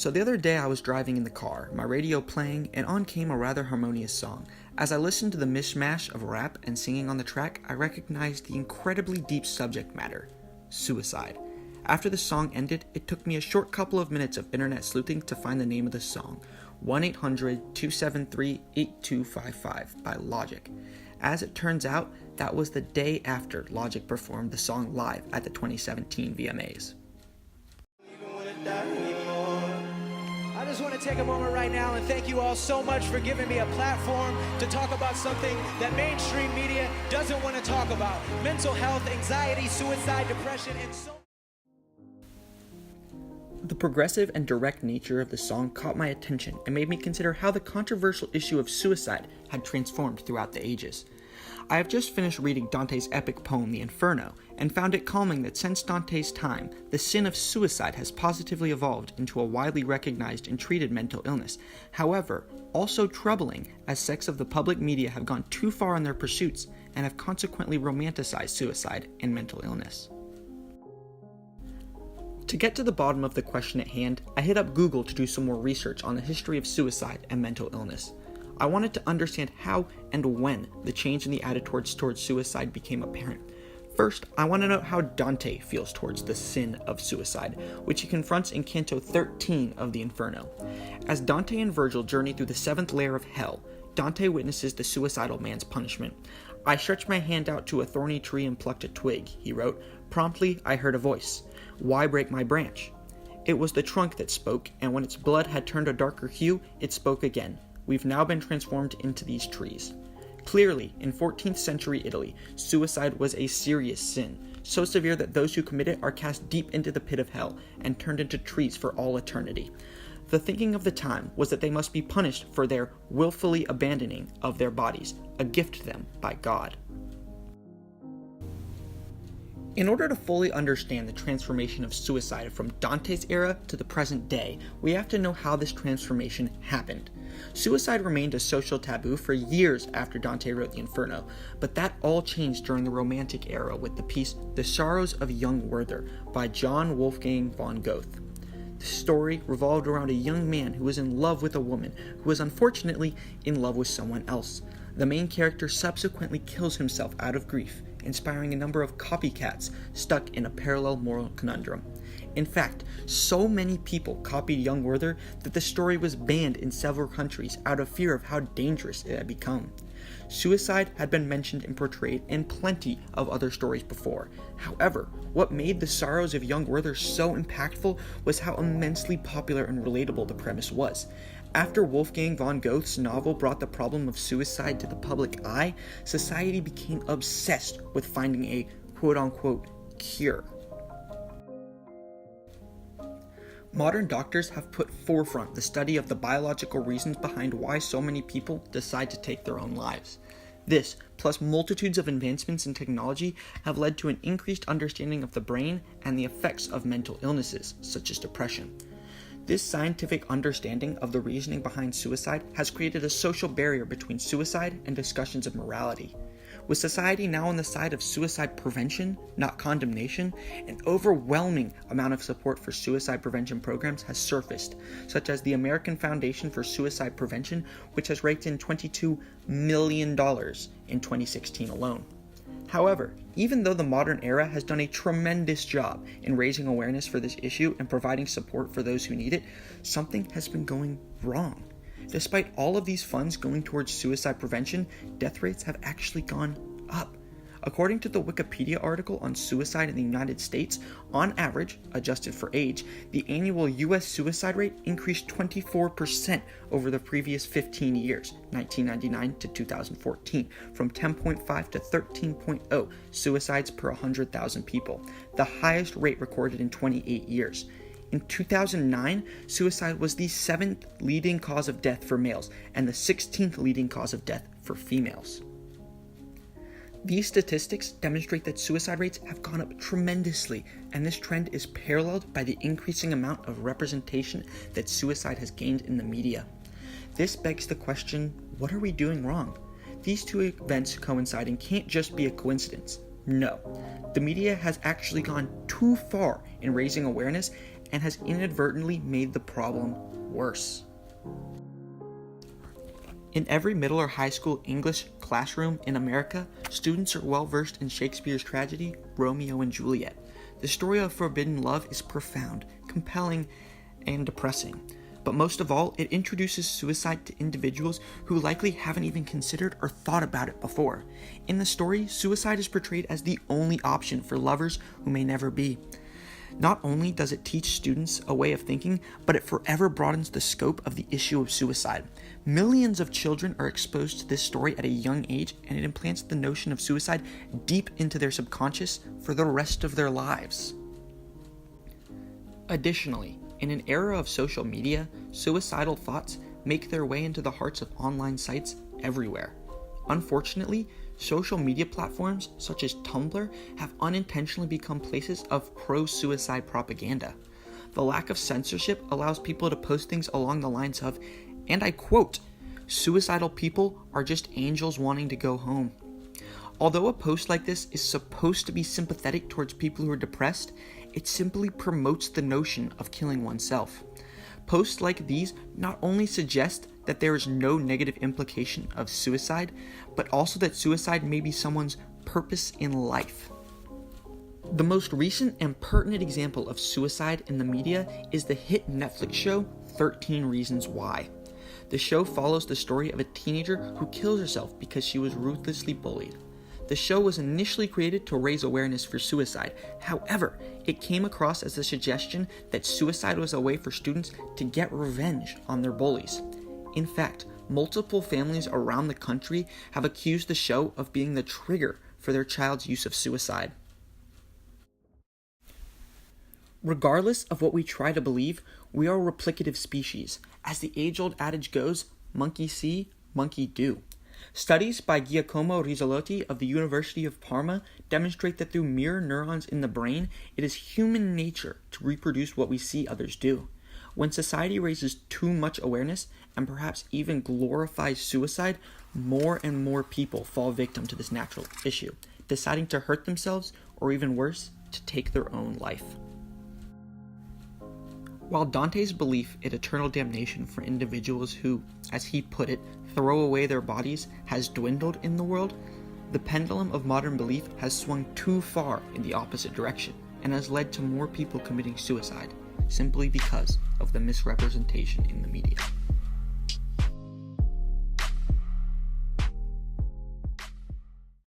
So the other day I was driving in the car, my radio playing, and on came a rather harmonious song. As I listened to the mishmash of rap and singing on the track, I recognized the incredibly deep subject matter: suicide. After the song ended, it took me a short couple of minutes of internet sleuthing to find the name of the song, 1-800-273-8255 by Logic. As it turns out, that was the day after Logic performed the song live at the 2017 VMAs. I just want to take a moment right now and thank you all so much for giving me a platform to talk about something that mainstream media doesn't want to talk about. Mental health, anxiety, suicide, depression, and so... The progressive and direct nature of the song caught my attention and made me consider how the controversial issue of suicide had transformed throughout the ages. I have just finished reading Dante's epic poem, The Inferno, and found it calming that since Dante's time, the sin of suicide has positively evolved into a widely recognized and treated mental illness. However, also troubling, as sects of the public media have gone too far in their pursuits and have consequently romanticized suicide and mental illness. To get to the bottom of the question at hand, I hit up Google to do some more research on the history of suicide and mental illness. I wanted to understand how and when the change in the attitudes towards suicide became apparent. First, I want to know how Dante feels towards the sin of suicide, which he confronts in Canto 13 of the Inferno. As Dante and Virgil journey through the seventh layer of hell, Dante witnesses the suicidal man's punishment. "I stretched my hand out to a thorny tree and plucked a twig," he wrote. "Promptly I heard a voice. Why break my branch? It was the trunk that spoke, and when its blood had turned a darker hue, it spoke again. We've now been transformed into these trees." Clearly, in 14th century Italy, suicide was a serious sin, so severe that those who commit it are cast deep into the pit of hell and turned into trees for all eternity. The thinking of the time was that they must be punished for their willfully abandoning of their bodies, a gift to them by God. In order to fully understand the transformation of suicide from Dante's era to the present day, we have to know how this transformation happened. Suicide remained a social taboo for years after Dante wrote the Inferno, but that all changed during the Romantic era with the piece The Sorrows of Young Werther by Johann Wolfgang von Goethe. The story revolved around a young man who was in love with a woman who was unfortunately in love with someone else. The main character subsequently kills himself out of grief, inspiring a number of copycats stuck in a parallel moral conundrum. In fact, so many people copied Young Werther that the story was banned in several countries out of fear of how dangerous it had become. Suicide had been mentioned and portrayed in plenty of other stories before. However, what made The Sorrows of Young Werther so impactful was how immensely popular and relatable the premise was. After Wolfgang von Goethe's novel brought the problem of suicide to the public eye, society became obsessed with finding a quote-unquote cure. Modern doctors have put forefront the study of the biological reasons behind why so many people decide to take their own lives. This, plus multitudes of advancements in technology, have led to an increased understanding of the brain and the effects of mental illnesses, such as depression. This scientific understanding of the reasoning behind suicide has created a social barrier between suicide and discussions of morality. With society now on the side of suicide prevention, not condemnation, an overwhelming amount of support for suicide prevention programs has surfaced, such as the American Foundation for Suicide Prevention, which has raked in $22 million in 2016 alone. However, even though the modern era has done a tremendous job in raising awareness for this issue and providing support for those who need it, something has been going wrong. Despite all of these funds going towards suicide prevention, death rates have actually gone up. According to the Wikipedia article on suicide in the United States, on average, adjusted for age, the annual U.S. suicide rate increased 24% over the previous 15 years, 1999 to 2014, from 10.5 to 13.0 suicides per 100,000 people, the highest rate recorded in 28 years. In 2009, suicide was the 7th leading cause of death for males and the 16th leading cause of death for females. These statistics demonstrate that suicide rates have gone up tremendously, and this trend is paralleled by the increasing amount of representation that suicide has gained in the media. This begs the question, what are we doing wrong? These two events coinciding can't just be a coincidence. No, the media has actually gone too far in raising awareness and has inadvertently made the problem worse. In every middle or high school English classroom in America, students are well versed in Shakespeare's tragedy, Romeo and Juliet. The story of forbidden love is profound, compelling, and depressing. But most of all, it introduces suicide to individuals who likely haven't even considered or thought about it before. In the story, suicide is portrayed as the only option for lovers who may never be. Not only does it teach students a way of thinking, but it forever broadens the scope of the issue of suicide. Millions of children are exposed to this story at a young age, and it implants the notion of suicide deep into their subconscious for the rest of their lives. Additionally, in an era of social media, suicidal thoughts make their way into the hearts of online sites everywhere. Unfortunately, social media platforms such as Tumblr have unintentionally become places of pro-suicide propaganda. The lack of censorship allows people to post things along the lines of, and I quote, "Suicidal people are just angels wanting to go home." Although a post like this is supposed to be sympathetic towards people who are depressed, it simply promotes the notion of killing oneself. Posts like these not only suggest that there is no negative implication of suicide, but also that suicide may be someone's purpose in life. The most recent and pertinent example of suicide in the media is the hit Netflix show 13 Reasons Why. The show follows the story of a teenager who kills herself because she was ruthlessly bullied. The show was initially created to raise awareness for suicide. However, it came across as a suggestion that suicide was a way for students to get revenge on their bullies. In fact, multiple families around the country have accused the show of being the trigger for their child's use of suicide. Regardless of what we try to believe, we are a replicative species. As the age-old adage goes, monkey see, monkey do. Studies by Giacomo Rizzolotti of the University of Parma demonstrate that through mirror neurons in the brain, it is human nature to reproduce what we see others do. When society raises too much awareness and perhaps even glorifies suicide, more and more people fall victim to this natural issue, deciding to hurt themselves or even worse, to take their own life. While Dante's belief in eternal damnation for individuals who, as he put it, throw away their bodies has dwindled in the world, the pendulum of modern belief has swung too far in the opposite direction and has led to more people committing suicide simply because of the misrepresentation in the media.